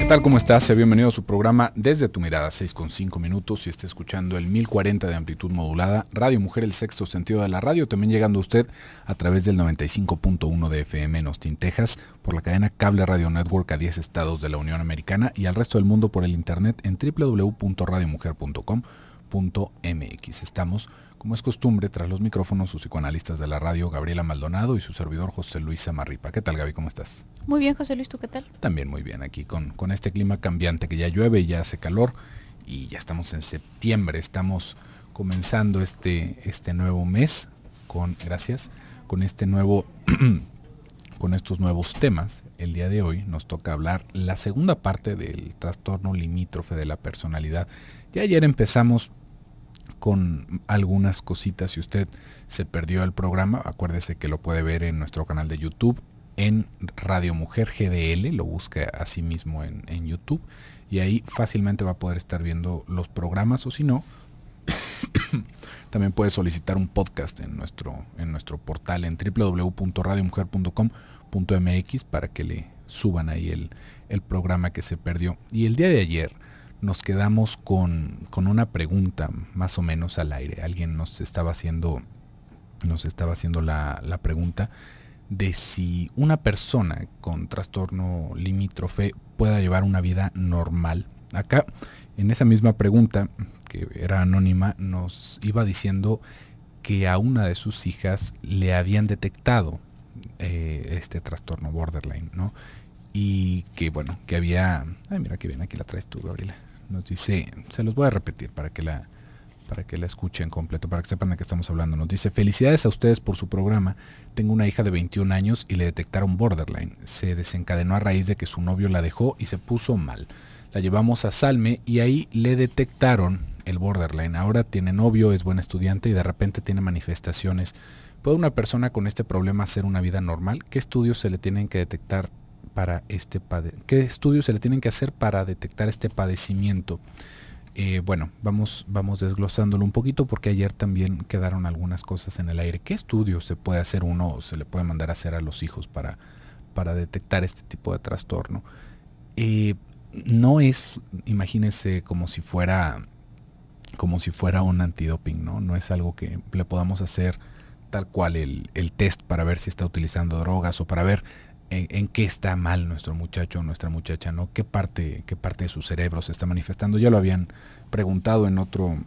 ¿Qué tal? ¿Cómo estás? Sea bienvenido a su programa Desde tu Mirada, 6,5 minutos, y está escuchando el 1040 de amplitud modulada, Radio Mujer, el sexto sentido de la radio, también llegando a usted a través del 95.1 de FM en Austin, Texas, por la cadena Cable Radio Network a 10 estados de la Unión Americana y al resto del mundo por el internet en www.radiomujer.com.mx. Estamos, como es costumbre, tras los micrófonos, sus psicoanalistas de la radio, Gabriela Maldonado, y su servidor José Luis Samarripa. ¿Qué tal, Gaby? ¿Cómo estás? Muy bien, José Luis, ¿tú qué tal? También muy bien, aquí con este clima cambiante, que ya llueve y ya hace calor, y ya estamos en septiembre, estamos comenzando este nuevo mes con este nuevo con estos nuevos temas. El día de hoy nos toca hablar la segunda parte del trastorno limítrofe de la personalidad. Ya ayer empezamos con algunas cositas. Si usted se perdió el programa, acuérdese que lo puede ver en nuestro canal de YouTube, en Radio Mujer GDL, lo busca así mismo en YouTube, y ahí fácilmente va a poder estar viendo los programas, o si no, también puede solicitar un podcast en nuestro portal en www.radiomujer.com.mx para que le suban ahí el programa que se perdió. Y el día de ayer nos quedamos con una pregunta más o menos al aire. Alguien nos estaba haciendo la pregunta de si una persona con trastorno limítrofe pueda llevar una vida normal. Acá, en esa misma pregunta, que era anónima, nos iba diciendo que a una de sus hijas le habían detectado este trastorno borderline, ¿no? Y que, bueno, que había... Ay, mira qué bien, aquí la traes tú, Gabriela. Nos dice, se los voy a repetir para que la escuchen completo, para que sepan de qué estamos hablando. Nos dice: felicidades a ustedes por su programa. Tengo una hija de 21 años y le detectaron borderline. Se desencadenó a raíz de que su novio la dejó y se puso mal. La llevamos a Salme y ahí le detectaron el borderline. Ahora tiene novio, es buen estudiante y de repente tiene manifestaciones. ¿Puede una persona con este problema hacer una vida normal? ¿Qué estudios se le tienen que detectar para ¿Qué estudios se le tienen que hacer para detectar este padecimiento? Bueno, vamos desglosándolo un poquito, porque ayer también quedaron algunas cosas en el aire. ¿Qué estudios se puede hacer uno o se le puede mandar a hacer a los hijos para detectar este tipo de trastorno? No es, imagínense, como si fuera un antidoping, ¿no? No es algo que le podamos hacer tal cual el test para ver si está utilizando drogas o para ver en qué está mal nuestro muchacho o nuestra muchacha, ¿no? ¿Qué parte de su cerebro se está manifestando? Ya lo habían preguntado en otro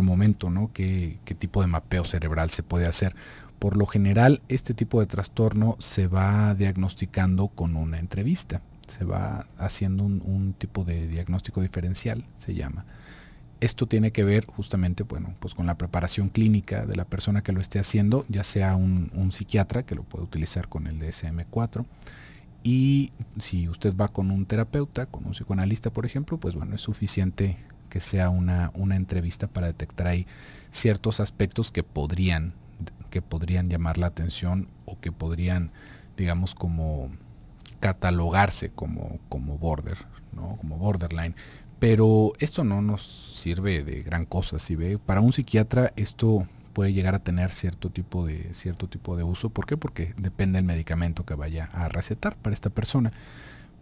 momento, ¿no? ¿Qué tipo de mapeo cerebral se puede hacer? Por lo general, este tipo de trastorno se va diagnosticando con una entrevista. Se va haciendo un tipo de diagnóstico diferencial, se llama. Esto tiene que ver justamente, bueno, pues con la preparación clínica de la persona que lo esté haciendo, ya sea un psiquiatra que lo puede utilizar con el DSM-4, y si usted va con un terapeuta, con un psicoanalista, por ejemplo, pues bueno, es suficiente que sea una entrevista para detectar ahí ciertos aspectos que podrían llamar la atención o que podrían, digamos, como catalogarse como border, ¿no? Como borderline. Pero esto no nos sirve de gran cosa, ¿sí ve? Para un psiquiatra esto puede llegar a tener cierto tipo de uso. ¿Por qué? Porque depende del medicamento que vaya a recetar para esta persona.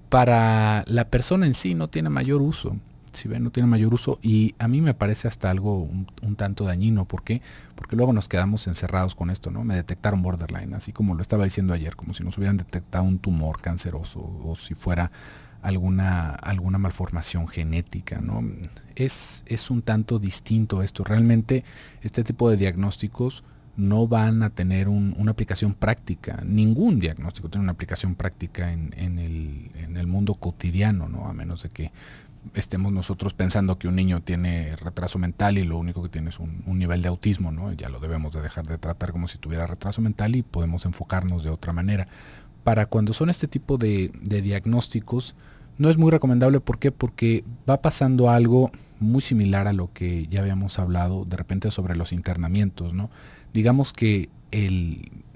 Para la persona en sí no tiene mayor uso, ¿sí ve? No tiene mayor uso, y a mí me parece hasta algo un tanto dañino. ¿Por qué? Porque luego nos quedamos encerrados con esto, ¿no? Me detectaron borderline, así como lo estaba diciendo ayer, como si nos hubieran detectado un tumor canceroso o si fuera alguna malformación genética, ¿no? Es un tanto distinto esto. Realmente este tipo de diagnósticos no van a tener una aplicación práctica. Ningún diagnóstico tiene una aplicación práctica en el mundo cotidiano, ¿no? A menos de que estemos nosotros pensando que un niño tiene retraso mental y lo único que tiene es un nivel de autismo, ¿no? Ya lo debemos de dejar de tratar como si tuviera retraso mental y podemos enfocarnos de otra manera. Para cuando son este tipo de diagnósticos, no es muy recomendable. ¿Por qué? Porque va pasando algo muy similar a lo que ya habíamos hablado de repente sobre los internamientos, ¿no? Digamos que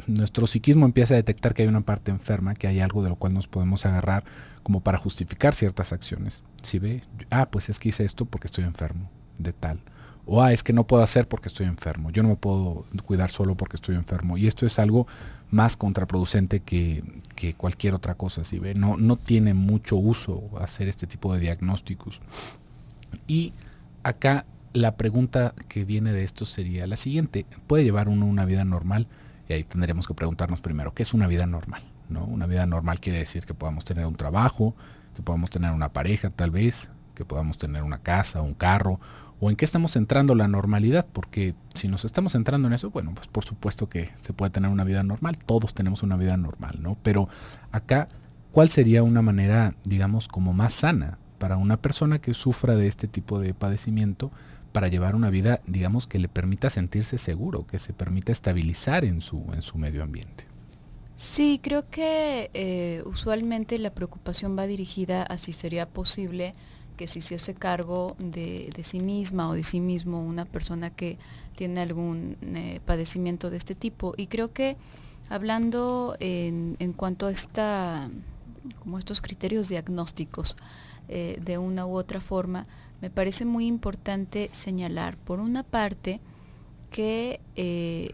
nuestro psiquismo empieza a detectar que hay una parte enferma, que hay algo de lo cual nos podemos agarrar como para justificar ciertas acciones. ¿Sí ve? Pues es que hice esto porque estoy enfermo de tal. o es que no puedo hacer porque estoy enfermo, yo no me puedo cuidar solo porque estoy enfermo. Y esto es algo más contraproducente que cualquier otra cosa, ¿sí ve? No tiene mucho uso hacer este tipo de diagnósticos. Y acá la pregunta que viene de esto sería la siguiente: ¿puede llevar uno una vida normal? Y ahí tendremos que preguntarnos primero, ¿qué es una vida normal? ¿No? Una vida normal quiere decir que podamos tener un trabajo, que podamos tener una pareja tal vez, que podamos tener una casa, un carro, o en qué estamos centrando la normalidad, porque si nos estamos centrando en eso, bueno, pues por supuesto que se puede tener una vida normal, todos tenemos una vida normal, ¿no? Pero acá, ¿cuál sería una manera, digamos, como más sana para una persona que sufra de este tipo de padecimiento, para llevar una vida, digamos, que le permita sentirse seguro, que se permita estabilizar en su medio ambiente? Sí, creo que usualmente la preocupación va dirigida a si sería posible que se hiciese cargo de sí misma o de sí mismo una persona que tiene algún padecimiento de este tipo. Y creo que hablando en cuanto a como estos criterios diagnósticos, de una u otra forma, me parece muy importante señalar, por una parte, que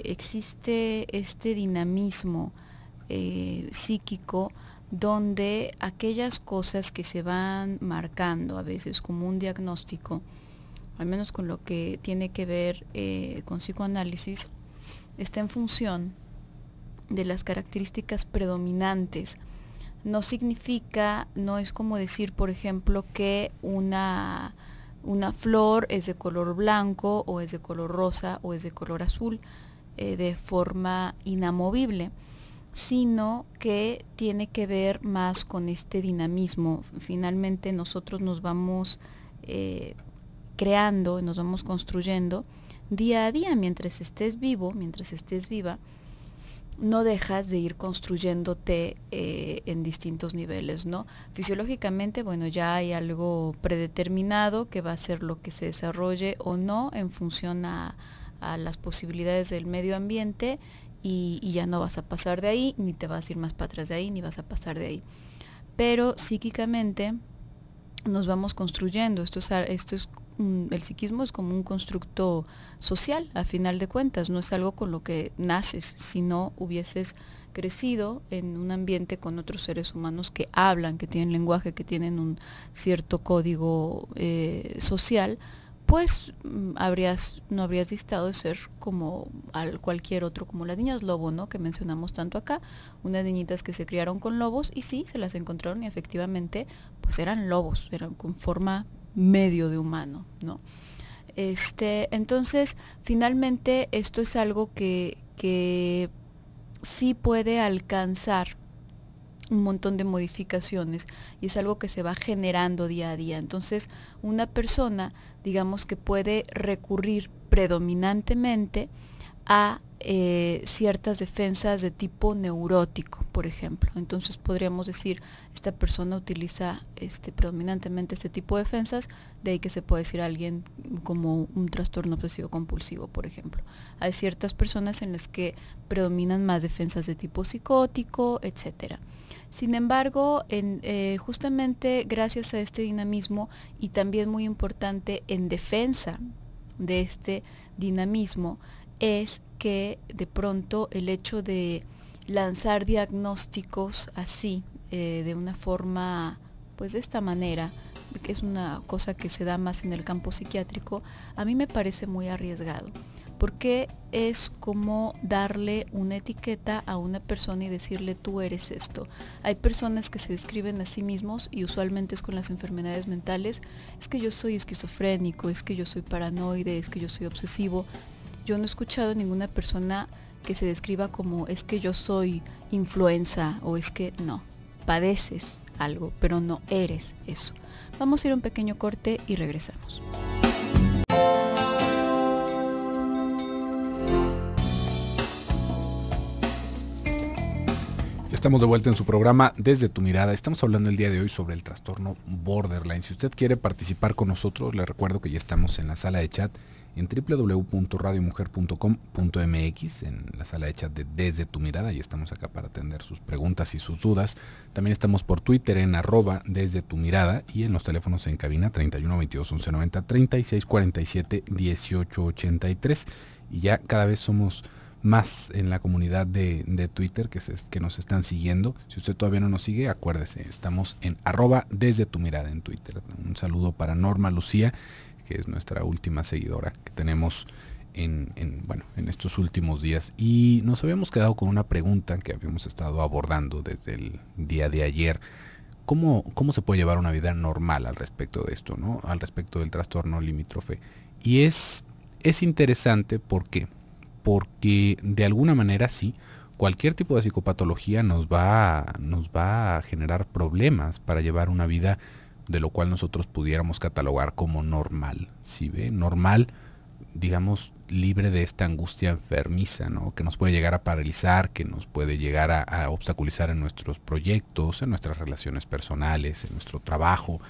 existe este dinamismo psíquico, donde aquellas cosas que se van marcando a veces como un diagnóstico, al menos con lo que tiene que ver con psicoanálisis, está en función de las características predominantes. No significa, no es como decir, por ejemplo, que una flor es de color blanco o es de color rosa o es de color azul de forma inamovible, sino que tiene que ver más con este dinamismo. Finalmente nosotros nos vamos creando, nos vamos construyendo día a día. Mientras estés vivo, mientras estés viva, no dejas de ir construyéndote en distintos niveles, ¿no? Fisiológicamente, bueno, ya hay algo predeterminado que va a ser lo que se desarrolle o no en función a las posibilidades del medio ambiente, y ya no vas a pasar de ahí, ni te vas a ir más para atrás de ahí, ni vas a pasar de ahí. Pero psíquicamente nos vamos construyendo. El psiquismo es como un constructo social, a final de cuentas, no es algo con lo que naces. Si no hubieses crecido en un ambiente con otros seres humanos que hablan, que tienen lenguaje, que tienen un cierto código social, pues no habrías distado de ser como cualquier otro, como las niñas lobo, ¿no?, que mencionamos tanto acá, unas niñitas que se criaron con lobos y sí, se las encontraron y efectivamente pues eran lobos, eran con forma medio de humano, ¿no? Entonces, finalmente esto es algo que sí puede alcanzar un montón de modificaciones y es algo que se va generando día a día. Entonces, una persona, digamos, que puede recurrir predominantemente a ciertas defensas de tipo neurótico, por ejemplo. Entonces podríamos decir, esta persona utiliza predominantemente este tipo de defensas, de ahí que se puede decir a alguien como un trastorno obsesivo compulsivo, por ejemplo. Hay ciertas personas en las que predominan más defensas de tipo psicótico, etcétera. Sin embargo, justamente gracias a este dinamismo, y también muy importante en defensa de este dinamismo, es que de pronto el hecho de lanzar diagnósticos así, de una forma, pues de esta manera, que es una cosa que se da más en el campo psiquiátrico, a mí me parece muy arriesgado, porque es como darle una etiqueta a una persona y decirle, tú eres esto. Hay personas que se describen a sí mismos, y usualmente es con las enfermedades mentales: es que yo soy esquizofrénico, es que yo soy paranoide, es que yo soy obsesivo. Yo no he escuchado a ninguna persona que se describa como, es que yo soy influenza, o es que no, padeces algo, pero no eres eso. Vamos a ir a un pequeño corte y regresamos. Estamos de vuelta en su programa Desde tu Mirada. Estamos hablando el día de hoy sobre el trastorno borderline. Si usted quiere participar con nosotros, le recuerdo que ya estamos en la sala de chat en www.radiomujer.com.mx, en la sala de chat de Desde tu Mirada, y estamos acá para atender sus preguntas y sus dudas. También estamos por Twitter en @Desde tu Mirada, y en los teléfonos en cabina 31 22 11 90, 36 47 18 83. Y ya cada vez somos más en la comunidad de Twitter que nos están siguiendo. Si usted todavía no nos sigue, acuérdese, estamos en @Desde tu Mirada en Twitter. Un saludo para Norma Lucía, que es nuestra última seguidora que tenemos en estos últimos días. Y nos habíamos quedado con una pregunta que habíamos estado abordando desde el día de ayer. ¿Cómo se puede llevar una vida normal al respecto de esto, ¿no? Al respecto del trastorno limítrofe? Y es interesante, ¿por qué? Porque de alguna manera sí, cualquier tipo de psicopatología nos va a generar problemas para llevar una vida de lo cual nosotros pudiéramos catalogar como normal, ¿sí ve? Normal, digamos, libre de esta angustia enfermiza, ¿no? Que nos puede llegar a paralizar, que nos puede llegar a obstaculizar en nuestros proyectos, en nuestras relaciones personales, en nuestro trabajo.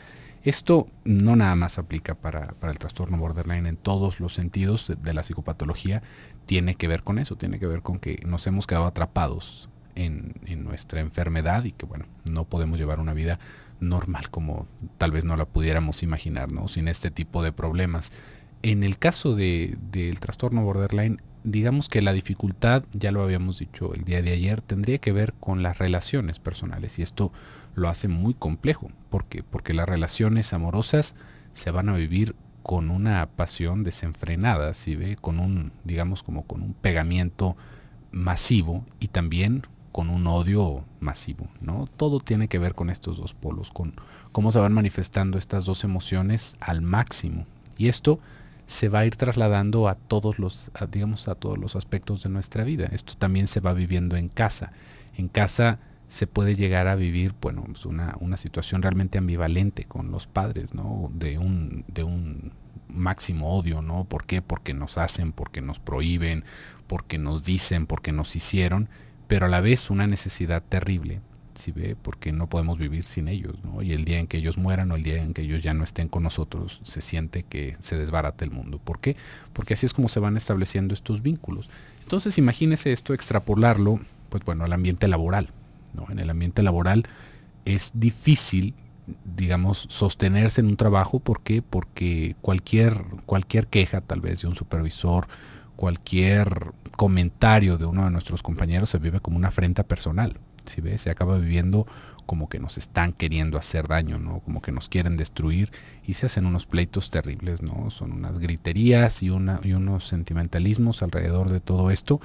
Esto no nada más aplica para el trastorno borderline en todos los sentidos de la psicopatología. Tiene que ver con eso, tiene que ver con que nos hemos quedado atrapados en nuestra enfermedad y que, bueno, no podemos llevar una vida normal como tal vez no la pudiéramos imaginar, ¿no? Sin este tipo de problemas. En el caso del trastorno borderline, digamos que la dificultad, ya lo habíamos dicho el día de ayer, tendría que ver con las relaciones personales, y esto lo hace muy complejo. ¿Por qué? Porque las relaciones amorosas se van a vivir con una pasión desenfrenada, ¿sí ve? Con un, digamos, como con un pegamiento masivo, y también con un odio masivo, ¿no? Todo tiene que ver con estos dos polos, con cómo se van manifestando estas dos emociones al máximo. Y esto se va a ir trasladando a todos los aspectos de nuestra vida. Esto también se va viviendo en casa. En casa se puede llegar a vivir, bueno, pues una situación realmente ambivalente con los padres, ¿no? De un máximo odio, ¿no? ¿Por qué? Porque nos hacen, porque nos prohíben, porque nos dicen, porque nos hicieron, pero a la vez una necesidad terrible, ¿sí ve? Porque no podemos vivir sin ellos, ¿no? Y el día en que ellos mueran o el día en que ellos ya no estén con nosotros, se siente que se desbarata el mundo. ¿Por qué? Porque así es como se van estableciendo estos vínculos. Entonces imagínese esto, extrapolarlo, pues bueno, al ambiente laboral, ¿no? En el ambiente laboral es difícil, digamos, sostenerse en un trabajo. ¿Por qué? Porque cualquier queja tal vez de un supervisor, cualquier comentario de uno de nuestros compañeros se vive como una afrenta personal, ¿sí ves? Se acaba viviendo como que nos están queriendo hacer daño, ¿no? Como que nos quieren destruir, y se hacen unos pleitos terribles, ¿no? Son unas griterías y unos sentimentalismos alrededor de todo esto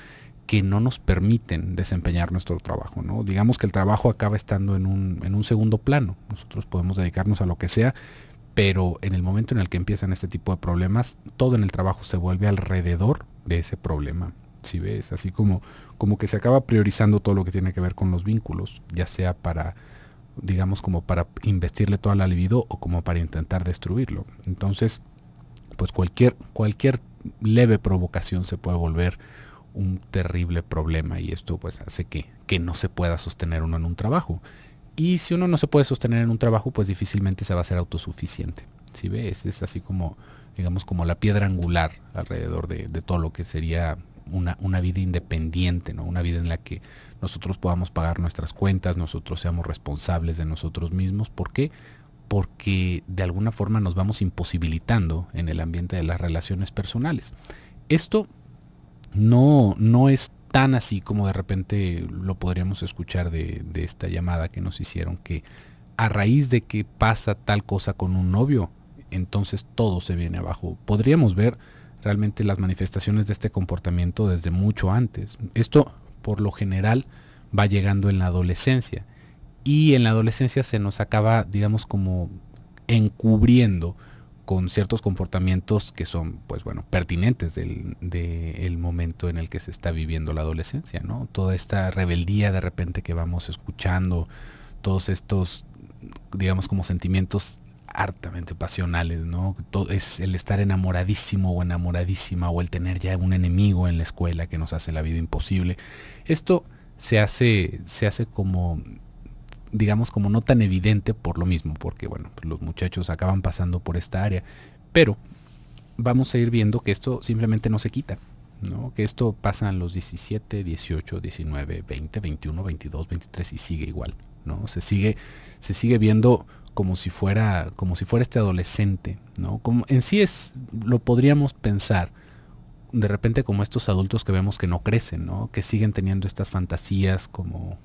que no nos permiten desempeñar nuestro trabajo, ¿no? Digamos que el trabajo acaba estando en un segundo plano. Nosotros podemos dedicarnos a lo que sea, pero en el momento en el que empiezan este tipo de problemas, todo en el trabajo se vuelve alrededor de ese problema. Si ves, así como que se acaba priorizando todo lo que tiene que ver con los vínculos, ya sea para, digamos, como para investirle toda la libido o como para intentar destruirlo. Entonces, pues cualquier leve provocación se puede volver un terrible problema, y esto pues hace que no se pueda sostener uno en un trabajo. Y si uno no se puede sostener en un trabajo, pues difícilmente se va a ser autosuficiente. Si ves, es así como, digamos, como la piedra angular alrededor de todo lo que sería una vida independiente, ¿no? Una vida en la que nosotros podamos pagar nuestras cuentas, nosotros seamos responsables de nosotros mismos. ¿Por qué? Porque de alguna forma nos vamos imposibilitando en el ambiente de las relaciones personales. Esto no es tan así como de repente lo podríamos escuchar de esta llamada que nos hicieron, que a raíz de que pasa tal cosa con un novio, entonces todo se viene abajo. Podríamos ver realmente las manifestaciones de este comportamiento desde mucho antes. Esto por lo general va llegando en la adolescencia, y en la adolescencia se nos acaba, digamos, como encubriendo con ciertos comportamientos que son, pues bueno, pertinentes del momento en el que se está viviendo la adolescencia, ¿no? Toda esta rebeldía de repente que vamos escuchando, todos estos, digamos, como sentimientos hartamente pasionales, ¿no? Todo es el estar enamoradísimo o enamoradísima, o el tener ya un enemigo en la escuela que nos hace la vida imposible. Esto se hace como, digamos, como no tan evidente por lo mismo, porque bueno, pues los muchachos acaban pasando por esta área, pero vamos a ir viendo que esto simplemente no se quita, ¿no? Que esto pasa en los 17, 18, 19, 20, 21, 22, 23 y sigue igual, ¿no? Se sigue viendo como si fuera este adolescente, ¿no? Como en sí lo podríamos pensar de repente como estos adultos que vemos que no crecen, ¿no? Que siguen teniendo estas fantasías como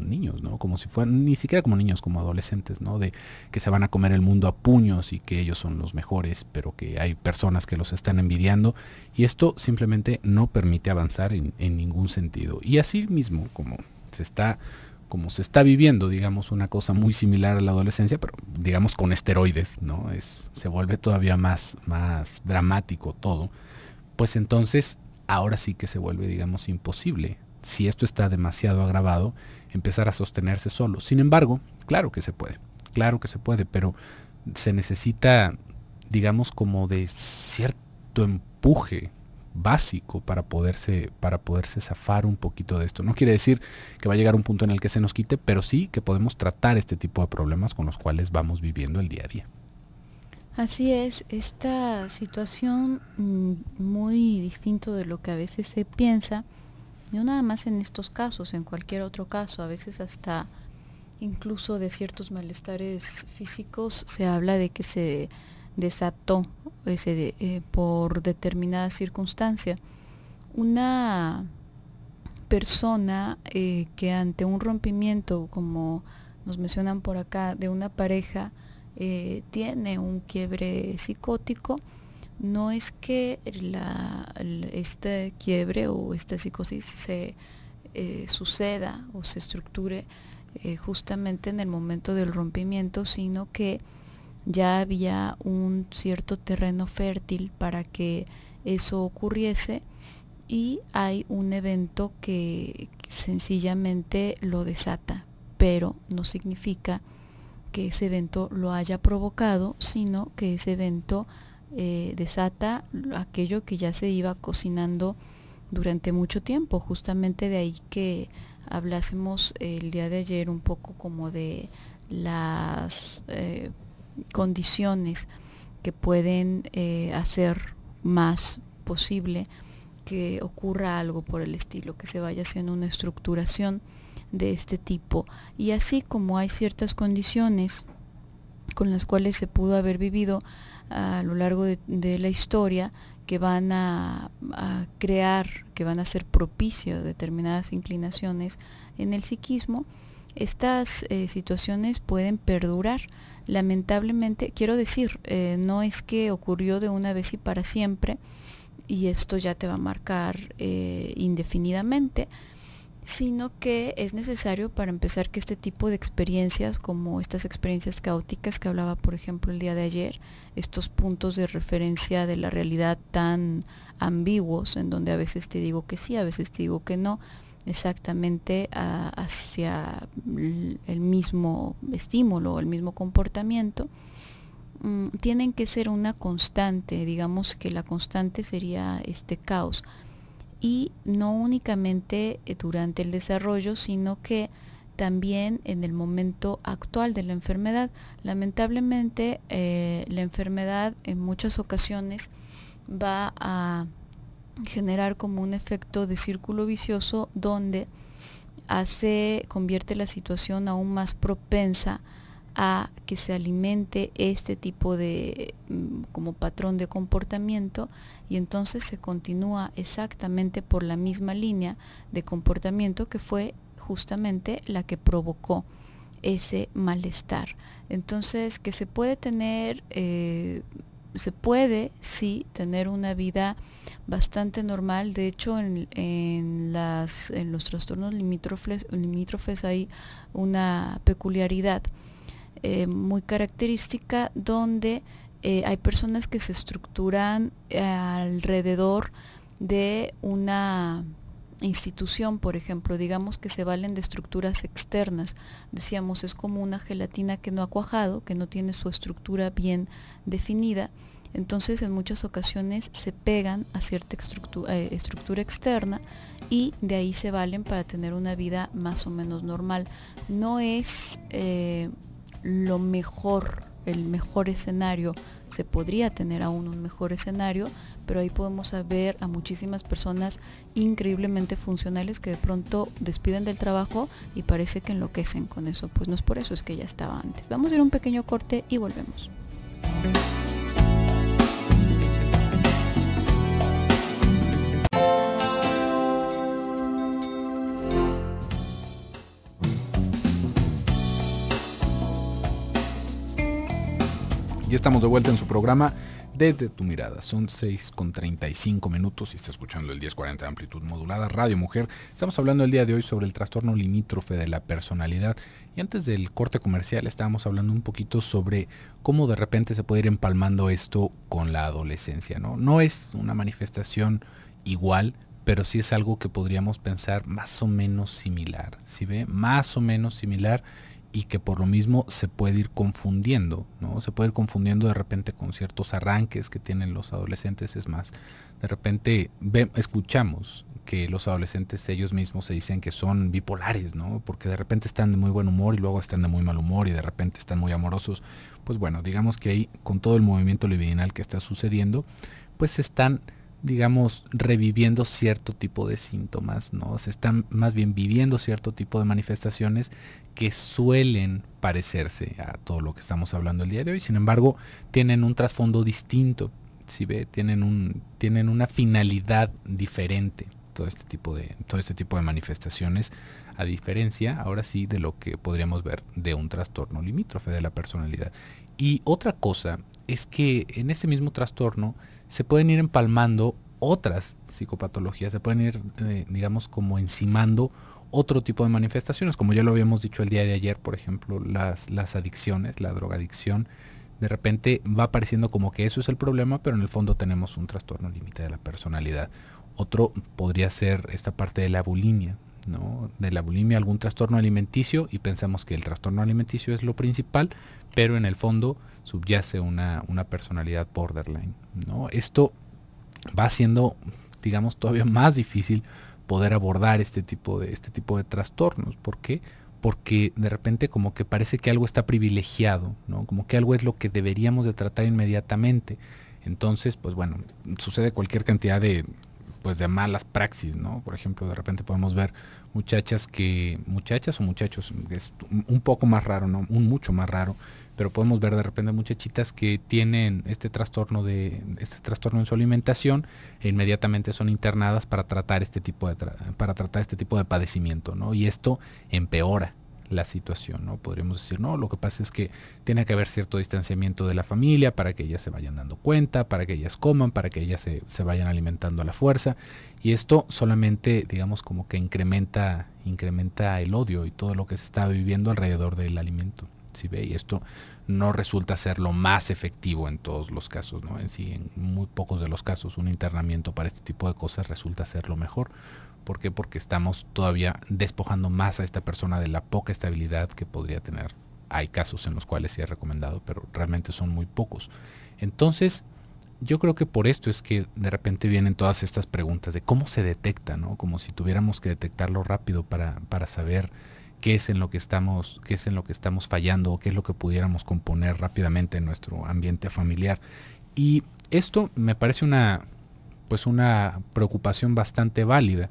niños, ¿no? Como si fueran, ni siquiera como niños, como adolescentes, ¿no? De que se van a comer el mundo a puños y que ellos son los mejores, pero que hay personas que los están envidiando, y esto simplemente no permite avanzar en ningún sentido. Y así mismo, como se está viviendo, digamos, una cosa muy similar a la adolescencia, pero digamos con esteroides, ¿no? Se vuelve todavía más dramático todo. Pues entonces, ahora sí que se vuelve, digamos, imposible, si esto está demasiado agravado, empezar a sostenerse solo. Sin embargo, claro que se puede, pero se necesita, digamos, como de cierto empuje básico para poderse zafar un poquito de esto. No quiere decir que va a llegar un punto en el que se nos quite, pero sí que podemos tratar este tipo de problemas con los cuales vamos viviendo el día a día. Así es, esta situación muy distinto de lo que a veces se piensa, no nada más en estos casos, en cualquier otro caso, a veces hasta incluso de ciertos malestares físicos se habla de que se desató por determinada circunstancia. Una persona que ante un rompimiento, como nos mencionan por acá, de una pareja, tiene un quiebre psicótico, no es que este quiebre o esta psicosis se suceda o se estructure justamente en el momento del rompimiento, sino que ya había un cierto terreno fértil para que eso ocurriese, y hay un evento que sencillamente lo desata, pero no significa que ese evento lo haya provocado, sino que ese evento desata aquello que ya se iba cocinando durante mucho tiempo. Justamente de ahí que hablásemos el día de ayer un poco como de las condiciones que pueden hacer más posible que ocurra algo por el estilo, que se vaya haciendo una estructuración de este tipo. Y así como hay ciertas condiciones con las cuales se pudo haber vivido a lo largo de la historia, que van a crear, que van a ser propicio a determinadas inclinaciones en el psiquismo, estas situaciones pueden perdurar. Lamentablemente, quiero decir, no es que ocurrió de una vez y para siempre, y esto ya te va a marcar indefinidamente, sino que es necesario para empezar que este tipo de experiencias, como estas experiencias caóticas que hablaba por ejemplo el día de ayer, estos puntos de referencia de la realidad tan ambiguos, en donde a veces te digo que sí, a veces te digo que no, exactamente hacia el mismo estímulo o el mismo comportamiento, tienen que ser una constante. Digamos que la constante sería este caos, y no únicamente durante el desarrollo, sino que también en el momento actual de la enfermedad. Lamentablemente, la enfermedad en muchas ocasiones va a generar como un efecto de círculo vicioso, donde convierte la situación aún más propensa a que se alimente este tipo de como patrón de comportamiento, y entonces se continúa exactamente por la misma línea de comportamiento que fue justamente la que provocó ese malestar. Entonces, que se puede tener, se puede sí tener una vida bastante normal. De hecho, en los trastornos limítrofes hay una peculiaridad muy característica, donde hay personas que se estructuran alrededor de una institución, por ejemplo. Digamos que se valen de estructuras externas. Decíamos, es como una gelatina que no ha cuajado, que no tiene su estructura bien definida. Entonces, en muchas ocasiones se pegan a cierta estructura externa, y de ahí se valen para tener una vida más o menos normal. No es el mejor escenario se podría tener aún un mejor escenario, pero ahí podemos ver a muchísimas personas increíblemente funcionales que de pronto despiden del trabajo y parece que enloquecen con eso. Pues no es por eso, es que ya estaba antes. Vamos a ir a un pequeño corte y volvemos. Ya estamos de vuelta en su programa Desde tu Mirada. Son 6:35 y está escuchando el 1040 de amplitud modulada, Radio Mujer. Estamos hablando el día de hoy sobre el trastorno limítrofe de la personalidad. Y antes del corte comercial estábamos hablando un poquito sobre cómo de repente se puede ir empalmando esto con la adolescencia, ¿no? No es una manifestación igual, pero sí es algo que podríamos pensar más o menos similar. ¿Sí ve? Más o menos similar. Y que por lo mismo se puede ir confundiendo, ¿no? Se puede ir confundiendo de repente con ciertos arranques que tienen los adolescentes. Es más, de repente escuchamos que los adolescentes ellos mismos se dicen que son bipolares, ¿no? Porque de repente están de muy buen humor y luego están de muy mal humor y de repente están muy amorosos. Pues bueno, digamos que ahí con todo el movimiento libidinal que está sucediendo, pues se están, digamos, reviviendo cierto tipo de síntomas, ¿no? Se están más bien viviendo cierto tipo de manifestaciones que suelen parecerse a todo lo que estamos hablando el día de hoy. Sin embargo, tienen un trasfondo distinto, ¿sí ve? Tienen una finalidad diferente todo este tipo de manifestaciones, a diferencia, ahora sí, de lo que podríamos ver de un trastorno limítrofe de la personalidad. Y otra cosa es que en ese mismo trastorno se pueden ir empalmando otras psicopatologías, se pueden ir, digamos, como encimando otro tipo de manifestaciones, como ya lo habíamos dicho el día de ayer, por ejemplo, las adicciones, la drogadicción. De repente va pareciendo como que eso es el problema, pero en el fondo tenemos un trastorno límite de la personalidad. Otro podría ser esta parte de la bulimia, ¿no? De la bulimia, algún trastorno alimenticio, y pensamos que el trastorno alimenticio es lo principal, pero en el fondo subyace una personalidad borderline, ¿no? Esto va haciendo, digamos, todavía más difícil poder abordar este tipo de trastornos. ¿Por qué? Porque de repente como que parece que algo está privilegiado, ¿no? Como que algo es lo que deberíamos de tratar inmediatamente. Entonces, pues bueno, sucede cualquier cantidad de malas praxis, ¿no? Por ejemplo, de repente podemos ver muchachas o muchachos, es un poco más raro, ¿no? Mucho más raro, pero podemos ver de repente muchachitas que tienen este trastorno en su alimentación e inmediatamente son internadas para tratar este tipo de padecimiento, ¿no? Y esto empeora la situación, ¿no? Podríamos decir, no, lo que pasa es que tiene que haber cierto distanciamiento de la familia para que ellas se vayan dando cuenta, para que ellas coman, para que ellas se vayan alimentando a la fuerza, y esto solamente, digamos, como que incrementa el odio y todo lo que se está viviendo alrededor del alimento, ¿sí ve? Y esto no resulta ser lo más efectivo en todos los casos, ¿no? En muy pocos de los casos un internamiento para este tipo de cosas resulta ser lo mejor. ¿Por qué? Porque estamos todavía despojando más a esta persona de la poca estabilidad que podría tener. Hay casos en los cuales sí es recomendado, pero realmente son muy pocos. Entonces, yo creo que por esto es que de repente vienen todas estas preguntas de cómo se detecta, ¿no? Como si tuviéramos que detectarlo rápido para saber qué es en lo que estamos fallando o qué es lo que pudiéramos componer rápidamente en nuestro ambiente familiar. Y esto me parece una preocupación bastante válida.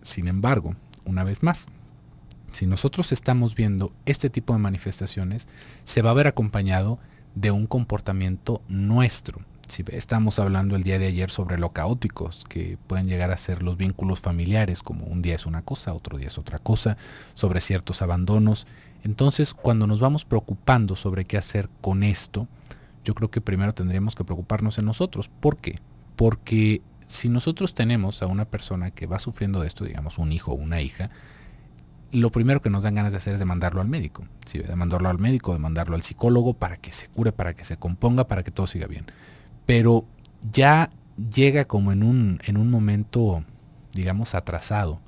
Sin embargo, una vez más, si nosotros estamos viendo este tipo de manifestaciones, se va a ver acompañado de un comportamiento nuestro. Si estamos hablando el día de ayer sobre lo caóticos que pueden llegar a ser los vínculos familiares, como un día es una cosa, otro día es otra cosa, sobre ciertos abandonos. Entonces, cuando nos vamos preocupando sobre qué hacer con esto, yo creo que primero tendríamos que preocuparnos en nosotros. ¿Por qué? Porque si nosotros tenemos a una persona que va sufriendo de esto, digamos un hijo o una hija, lo primero que nos dan ganas de hacer es de mandarlo al médico, ¿sí? De mandarlo al médico, de mandarlo al psicólogo para que se cure, para que se componga, para que todo siga bien. Pero ya llega como en un momento, digamos, atrasado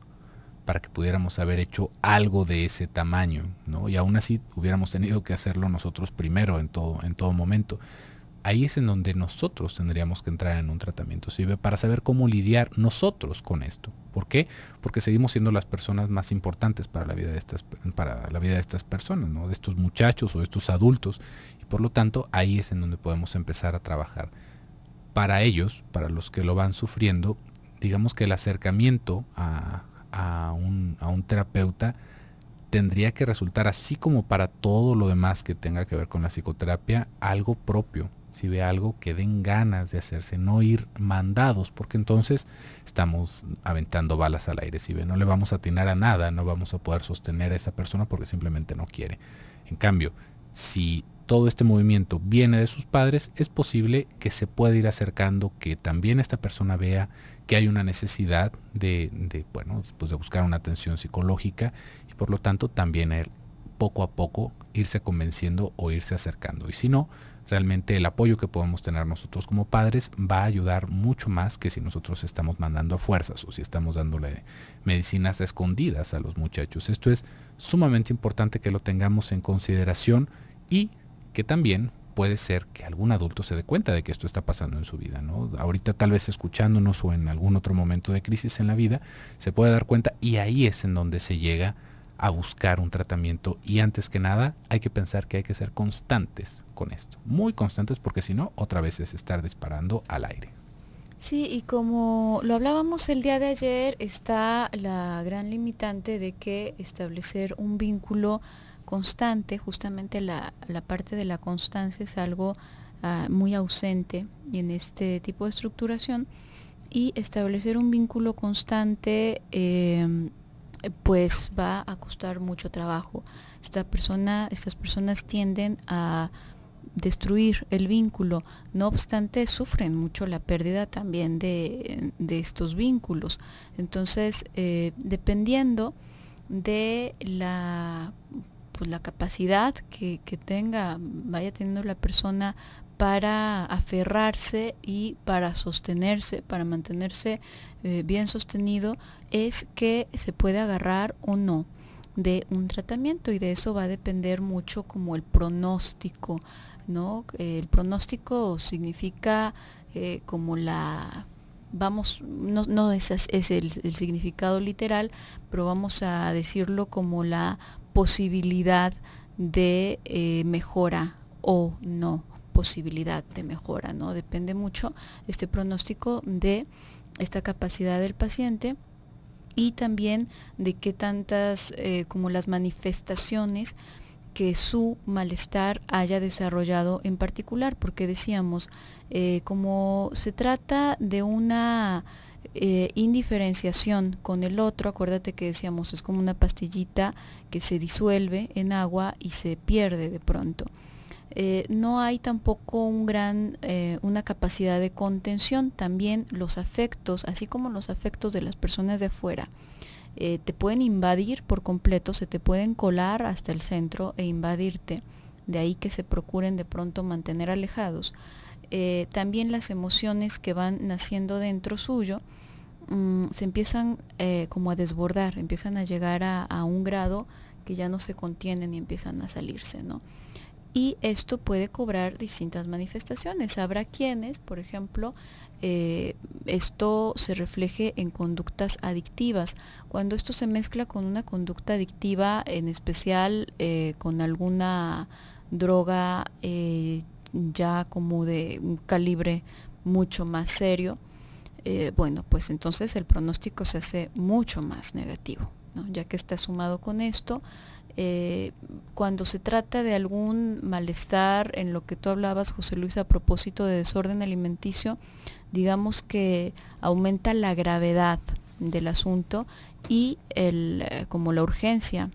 para que pudiéramos haber hecho algo de ese tamaño, ¿no? Y aún así hubiéramos tenido que hacerlo nosotros primero en todo momento. ahí es en donde nosotros tendríamos que entrar en un tratamiento, ¿sí? Para saber cómo lidiar nosotros con esto. ¿Por qué? Porque seguimos siendo las personas más importantes para la vida de estas personas, ¿no? De estos muchachos o de estos adultos. Y por lo tanto, ahí es en donde podemos empezar a trabajar. Para ellos, para los que lo van sufriendo, digamos que el acercamiento a un terapeuta tendría que resultar, así como para todo lo demás que tenga que ver con la psicoterapia, algo propio. Si ve algo que den ganas de hacerse, no ir mandados, porque entonces estamos aventando balas al aire. Si ve, no le vamos a atinar a nada, no vamos a poder sostener a esa persona porque simplemente no quiere. En cambio, si todo este movimiento viene de sus padres, es posible que se pueda ir acercando, que también esta persona vea que hay una necesidad de buscar una atención psicológica, y por lo tanto también él, poco a poco, irse convenciendo o irse acercando. Y si no, realmente el apoyo que podemos tener nosotros como padres va a ayudar mucho más que si nosotros estamos mandando a fuerzas o si estamos dándole medicinas escondidas a los muchachos. Esto es sumamente importante que lo tengamos en consideración, y que también puede ser que algún adulto se dé cuenta de que esto está pasando en su vida, ¿no? Ahorita tal vez escuchándonos o en algún otro momento de crisis en la vida, se puede dar cuenta, y ahí es en donde se llega a buscar un tratamiento. Y antes que nada hay que pensar que hay que ser constantes con esto, muy constantes, porque si no, otra vez es estar disparando al aire. Sí, y como lo hablábamos el día de ayer, está la gran limitante de que establecer un vínculo constante, justamente la parte de la constancia es algo muy ausente en este tipo de estructuración, y establecer un vínculo constante pues va a costar mucho trabajo. Estas personas tienden a destruir el vínculo, no obstante sufren mucho la pérdida también de estos vínculos. Entonces, dependiendo de la capacidad que vaya teniendo la persona para aferrarse y para sostenerse, para mantenerse bien sostenido, es que se puede agarrar o no de un tratamiento, y de eso va a depender mucho como el pronóstico, ¿no? El pronóstico significa como no es el significado literal, pero vamos a decirlo como la posibilidad de mejora o no posibilidad de mejora, ¿no? Depende mucho este pronóstico de esta capacidad del paciente, y también de qué tantas como las manifestaciones que su malestar haya desarrollado en particular, porque decíamos, como se trata de una indiferenciación con el otro, acuérdate que decíamos, es como una pastillita que se disuelve en agua y se pierde de pronto. No hay tampoco una capacidad de contención. También los afectos, así como los afectos de las personas de afuera, te pueden invadir por completo, se te pueden colar hasta el centro e invadirte. De ahí que se procuren de pronto mantener alejados. También las emociones que van naciendo dentro suyo se empiezan como a desbordar, empiezan a llegar a un grado que ya no se contienen y empiezan a salirse, ¿no? Y esto puede cobrar distintas manifestaciones. Habrá quienes, por ejemplo, esto se refleje en conductas adictivas. Cuando esto se mezcla con una conducta adictiva, en especial con alguna droga ya como de un calibre mucho más serio, bueno, pues entonces el pronóstico se hace mucho más negativo, ¿no? Ya que está sumado con esto. Cuando se trata de algún malestar, en lo que tú hablabas, José Luis, a propósito de desorden alimenticio, digamos que aumenta la gravedad del asunto y como la urgencia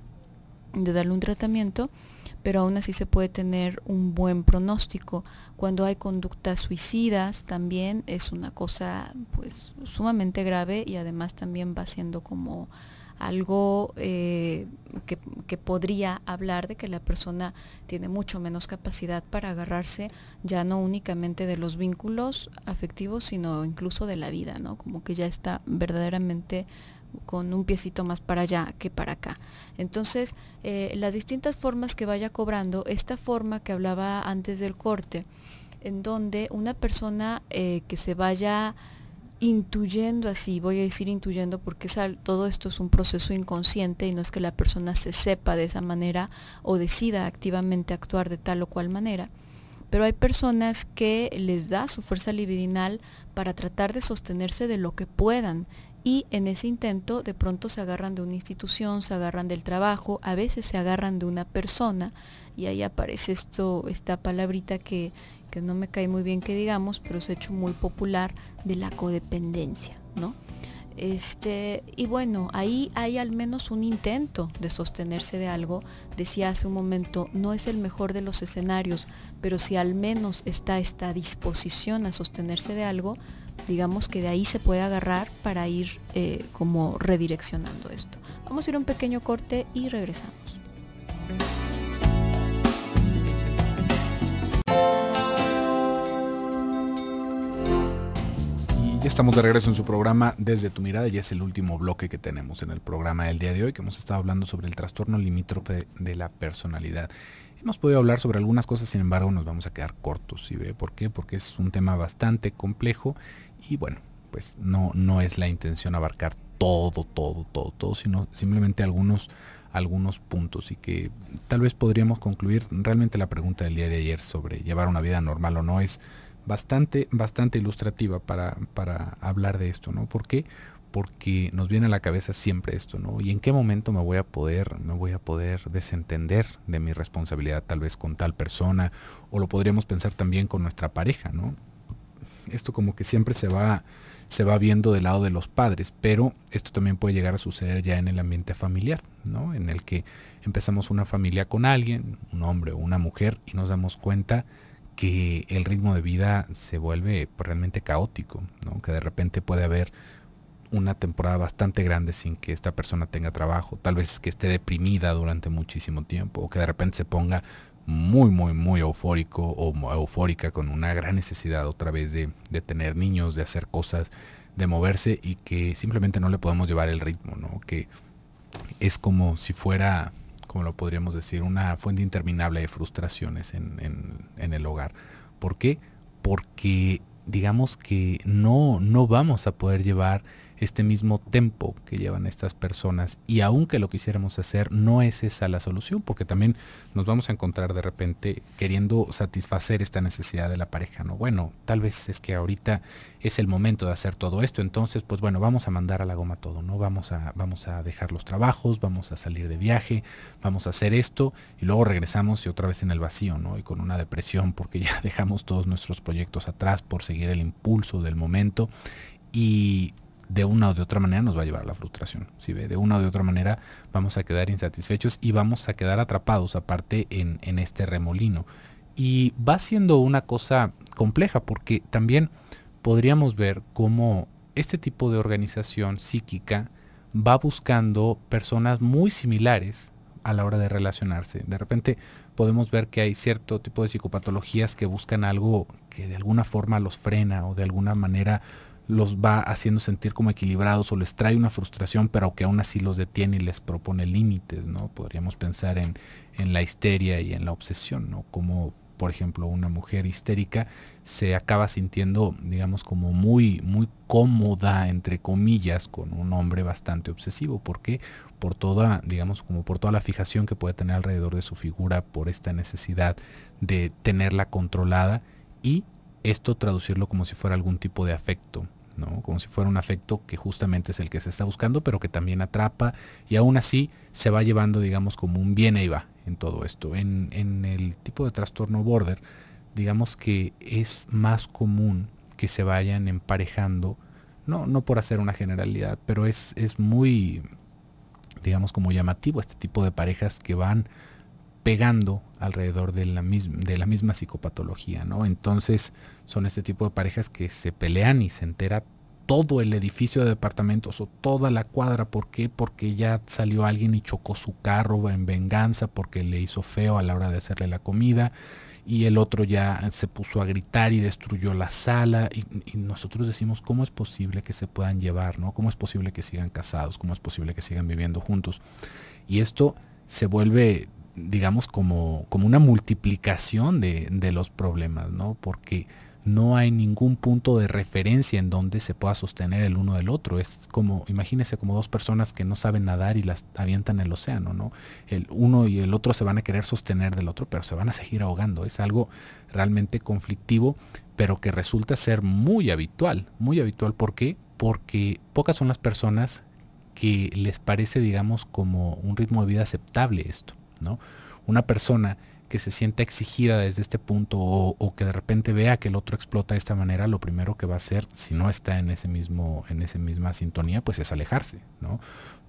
de darle un tratamiento, pero aún así se puede tener un buen pronóstico. Cuando hay conductas suicidas también es una cosa pues sumamente grave, y además también va siendo como algo que podría hablar de que la persona tiene mucho menos capacidad para agarrarse ya no únicamente de los vínculos afectivos, sino incluso de la vida, ¿no? Como que ya está verdaderamente con un piecito más para allá que para acá. Entonces, las distintas formas que vaya cobrando, esta forma que hablaba antes del corte, en donde una persona que se vaya intuyendo así, voy a decir intuyendo porque todo esto es un proceso inconsciente y no es que la persona se sepa de esa manera o decida activamente actuar de tal o cual manera, pero hay personas que les da su fuerza libidinal para tratar de sostenerse de lo que puedan y en ese intento de pronto se agarran de una institución, se agarran del trabajo, a veces se agarran de una persona y ahí aparece esta palabrita que no me cae muy bien que digamos, pero se ha hecho muy popular, de la codependencia, ¿no? Y bueno, ahí hay al menos un intento de sostenerse de algo. Decía hace un momento, no es el mejor de los escenarios, pero si al menos está esta disposición a sostenerse de algo, digamos que de ahí se puede agarrar para ir como redireccionando esto. Vamos a ir a un pequeño corte y regresamos. Ya estamos de regreso en su programa Desde tu Mirada y es el último bloque que tenemos en el programa del día de hoy, que hemos estado hablando sobre el trastorno limítrofe de la personalidad. Hemos podido hablar sobre algunas cosas, sin embargo nos vamos a quedar cortos, ¿sí ve? ¿Por qué? Porque es un tema bastante complejo y bueno, pues no es la intención abarcar todo, sino simplemente algunos puntos y que tal vez podríamos concluir. Realmente la pregunta del día de ayer sobre llevar una vida normal o no es bastante ilustrativa para hablar de esto, ¿no? ¿Por qué? Porque nos viene a la cabeza siempre esto, ¿no? ¿Y en qué momento me voy a poder desentender de mi responsabilidad tal vez con tal persona? O lo podríamos pensar también con nuestra pareja, ¿no? Esto como que siempre se va viendo del lado de los padres, pero esto también puede llegar a suceder ya en el ambiente familiar, ¿no? En el que empezamos una familia con alguien, un hombre o una mujer, y nos damos cuenta que el ritmo de vida se vuelve realmente caótico, ¿no? Que de repente puede haber una temporada bastante grande sin que esta persona tenga trabajo, tal vez que esté deprimida durante muchísimo tiempo, o que de repente se ponga muy eufórico o eufórica con una gran necesidad otra vez de tener niños, de hacer cosas, de moverse y que simplemente no le podemos llevar el ritmo, ¿no? Que es como si fuera, como lo podríamos decir, una fuente interminable de frustraciones en el hogar. ¿Por qué? Porque digamos que no vamos a poder llevar este mismo tempo que llevan estas personas y aunque lo quisiéramos hacer, no es esa la solución, porque también nos vamos a encontrar de repente queriendo satisfacer esta necesidad de la pareja, ¿no? Bueno, tal vez es que ahorita es el momento de hacer todo esto, entonces pues bueno, vamos a mandar a la goma todo, ¿no? Vamos a dejar los trabajos, vamos a salir de viaje, vamos a hacer esto y luego regresamos y otra vez en el vacío, ¿no? Y con una depresión porque ya dejamos todos nuestros proyectos atrás por seguir el impulso del momento y de una o de otra manera nos va a llevar a la frustración, ¿sí ve? De una o de otra manera vamos a quedar insatisfechos y vamos a quedar atrapados aparte en este remolino. Y va siendo una cosa compleja porque también podríamos ver cómo este tipo de organización psíquica va buscando personas muy similares a la hora de relacionarse. De repente podemos ver que hay cierto tipo de psicopatologías que buscan algo que de alguna forma los frena o de alguna manera los va haciendo sentir como equilibrados o les trae una frustración, pero que aún así los detiene y les propone límites, ¿no? Podríamos pensar en la histeria y en la obsesión, ¿no? Como por ejemplo una mujer histérica se acaba sintiendo, digamos, como muy cómoda, entre comillas, con un hombre bastante obsesivo. ¿Por qué? Por toda, digamos, como por toda la fijación que puede tener alrededor de su figura, por esta necesidad de tenerla controlada y esto traducirlo como si fuera algún tipo de afecto, ¿no? Como si fuera un afecto que justamente es el que se está buscando, pero que también atrapa y aún así se va llevando, digamos, como un viene y va en todo esto. En el tipo de trastorno border, digamos que es más común que se vayan emparejando, no por hacer una generalidad, pero es muy, digamos, como llamativo este tipo de parejas que van pegando alrededor de la misma psicopatología, ¿no? Entonces son este tipo de parejas que se pelean y se entera todo el edificio de departamentos o toda la cuadra. ¿Por qué? Porque ya salió alguien y chocó su carro en venganza porque le hizo feo a la hora de hacerle la comida y el otro ya se puso a gritar y destruyó la sala y nosotros decimos, ¿cómo es posible que se puedan llevar, ¿no? ¿Cómo es posible que sigan casados? ¿Cómo es posible que sigan viviendo juntos? Y esto se vuelve digamos, como una multiplicación de los problemas, ¿no? Porque no hay ningún punto de referencia en donde se pueda sostener el uno del otro. Es como, imagínese, como dos personas que no saben nadar y las avientan en el océano, ¿no? El uno y el otro se van a querer sostener del otro, pero se van a seguir ahogando. Es algo realmente conflictivo, pero que resulta ser muy habitual. Muy habitual, ¿por qué? Porque pocas son las personas que les parece, digamos, como un ritmo de vida aceptable esto, ¿no? Una persona que se sienta exigida desde este punto o que de repente vea que el otro explota de esta manera, lo primero que va a hacer, si no está en esa misma sintonía, pues es alejarse, ¿no?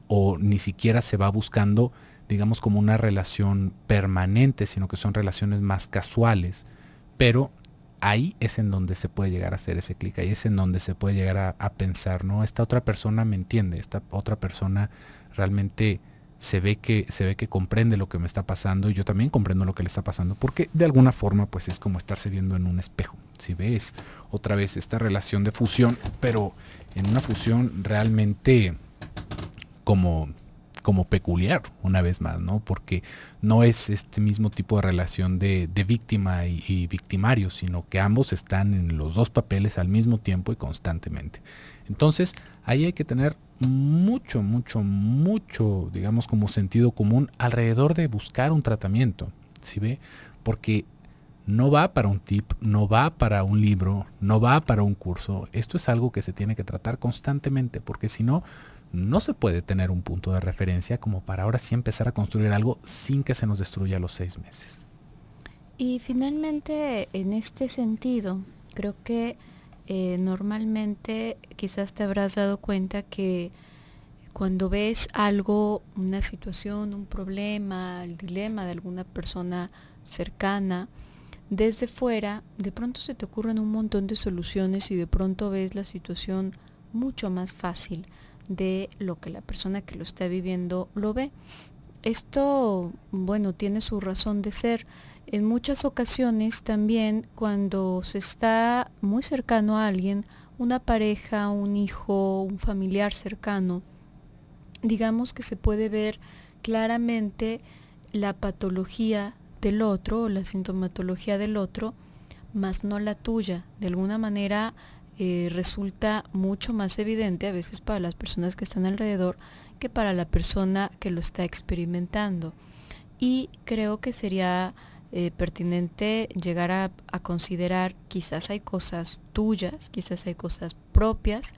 O ni siquiera se va buscando, digamos, como una relación permanente, sino que son relaciones más casuales, pero ahí es en donde se puede llegar a hacer ese clic, ahí es en donde se puede llegar a pensar, ¿no? Esta otra persona me entiende, esta otra persona realmente se ve que comprende lo que me está pasando y yo también comprendo lo que le está pasando, porque de alguna forma pues es como estarse viendo en un espejo. Si ves otra vez esta relación de fusión, pero en una fusión realmente como peculiar, una vez más, ¿no? Porque no es este mismo tipo de relación de víctima y victimario, sino que ambos están en los dos papeles al mismo tiempo y constantemente. Entonces, ahí hay que tener mucho, digamos, como sentido común alrededor de buscar un tratamiento, ¿sí ve? Porque no va para un tip, no va para un libro, no va para un curso. Esto es algo que se tiene que tratar constantemente, porque si no, no se puede tener un punto de referencia como para ahora sí empezar a construir algo sin que se nos destruya a los 6 meses. Y finalmente, en este sentido, creo que normalmente quizás te habrás dado cuenta que cuando ves algo, una situación, un problema, el dilema de alguna persona cercana, desde fuera, de pronto se te ocurren un montón de soluciones y de pronto ves la situación mucho más fácil de lo que la persona que lo está viviendo lo ve. Esto, bueno, tiene su razón de ser. En muchas ocasiones también cuando se está muy cercano a alguien, una pareja, un hijo, un familiar cercano, digamos que se puede ver claramente la patología del otro o la sintomatología del otro, más no la tuya. De alguna manera resulta mucho más evidente a veces para las personas que están alrededor que para la persona que lo está experimentando. Y creo que sería pertinente llegar a considerar, quizás hay cosas tuyas, quizás hay cosas propias,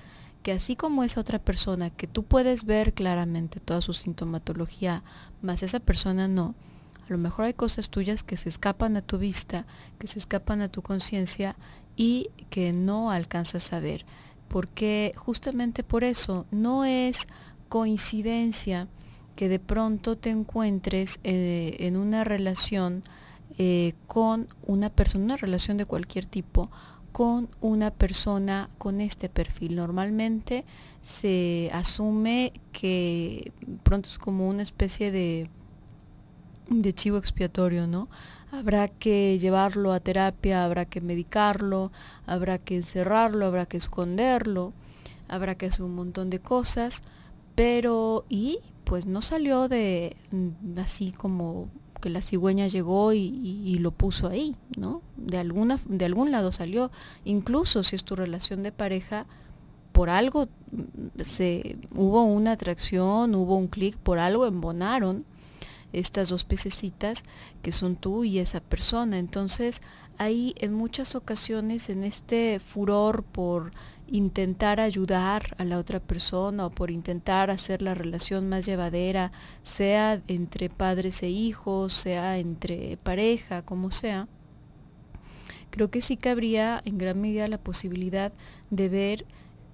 que así como esa otra persona que tú puedes ver claramente toda su sintomatología, más esa persona no, a lo mejor hay cosas tuyas que se escapan a tu vista, que se escapan a tu conciencia y que no alcanzas a ver, porque justamente por eso no es coincidencia que de pronto te encuentres en una relación con una persona, una relación de cualquier tipo, con una persona con este perfil. Normalmente se asume que pronto es como una especie de chivo expiatorio, ¿no? Habrá que llevarlo a terapia, habrá que medicarlo, habrá que encerrarlo, habrá que esconderlo, habrá que hacer un montón de cosas, pero pues no salió de así como que la cigüeña llegó y lo puso ahí, ¿no? De algún lado salió. Incluso si es tu relación de pareja, por algo hubo una atracción, hubo un clic, por algo embonaron estas dos pececitas que son tú y esa persona. Entonces, ahí en muchas ocasiones, en este furor por intentar ayudar a la otra persona o por intentar hacer la relación más llevadera, sea entre padres e hijos, sea entre pareja, como sea, creo que sí cabría en gran medida la posibilidad de ver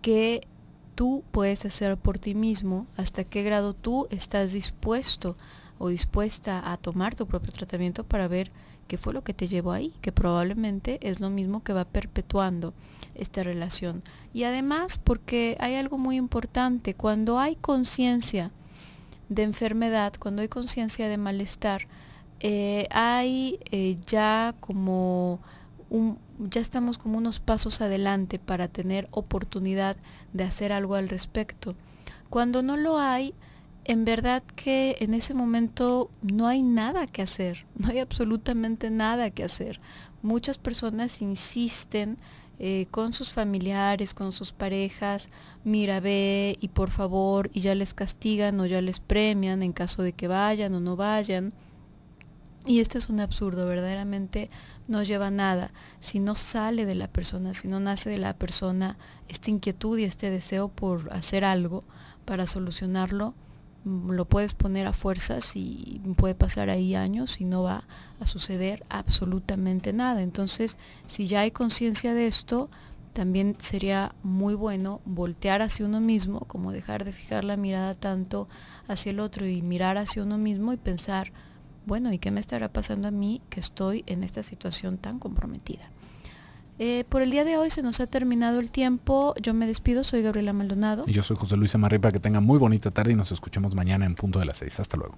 qué tú puedes hacer por ti mismo, hasta qué grado tú estás dispuesto o dispuesta a tomar tu propio tratamiento para ver qué fue lo que te llevó ahí, que probablemente es lo mismo que va perpetuando esta relación. Y además porque hay algo muy importante, cuando hay conciencia de enfermedad, cuando hay conciencia de malestar, hay ya como ya estamos como unos pasos adelante para tener oportunidad de hacer algo al respecto. Cuando no lo hay, En verdad que en ese momento no hay nada que hacer, no hay absolutamente nada que hacer. Muchas personas insisten con sus familiares, con sus parejas, mira, ve y por favor, y ya les castigan o ya les premian en caso de que vayan o no vayan. Y este es un absurdo, verdaderamente no lleva a nada. Si no sale de la persona, si no nace de la persona esta inquietud y este deseo por hacer algo para solucionarlo, lo puedes poner a fuerzas y puede pasar ahí años y no va a suceder absolutamente nada. Entonces, si ya hay conciencia de esto, también sería muy bueno voltear hacia uno mismo, como dejar de fijar la mirada tanto hacia el otro y mirar hacia uno mismo y pensar, bueno, ¿y qué me estará pasando a mí que estoy en esta situación tan comprometida? Por el día de hoy se nos ha terminado el tiempo. Yo me despido, soy Gabriela Maldonado. Y yo soy José Luis Amarripa, que tenga muy bonita tarde y nos escuchamos mañana en punto de las 6. Hasta luego.